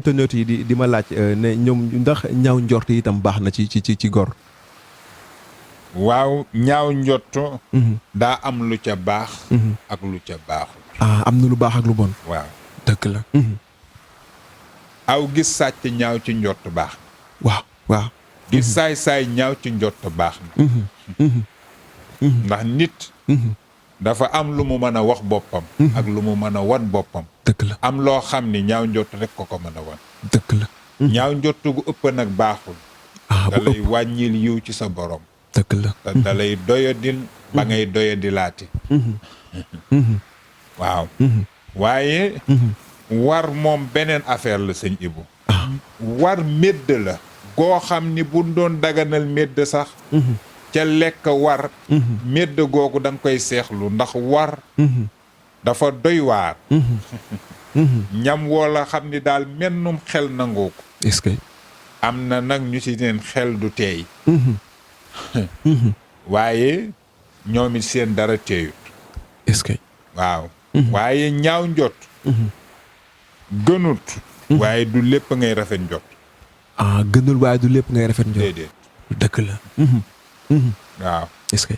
internet yi di ma laaj ne ñoom ndax ñaaw njort yi itam baax na ci gor. waaw ñaaw njott daa am lu ca baax ak lu ca baaxul. am na lu baax ak lu bon. waaw dëgg la. aw gis sàcc ñaaw ci njott baax. waaw. gis saay-saay ñaaw ci njott baax na. ndax nit dafa am lu mu mën a wax boppam ak lu mu mën a wan boppam. dëgg la. am loo xam ni ñaaw njott rek ko mën a wan. dëgg la. ñaaw njott gu ëpp nag baaxul. da lay wàññil yiw ci sa borom. dëgg la. te da lay doyadil ba ngay doyadilaati. waaw. waaye war moom beneen affaire la sëñ Ibou. war médd la. goo xam ni bu doon daganal médd sax. ca lekk war. médd googu da nga koy seexlu ndax war. dafa doy waar. ñam woo xam ni daal mennum xel nangoo ko. est-ce que. am na nag ñu ci neen xel du teey. waaye ñoom it seen dara teeyut. est-ce que. waaw. waaye ñaaw njot. gënut. waaye du lépp ngay rafet njot. gënul waaye du lépp ngay rafet njot. déedéet. dëgg la. waaw. est-ce que.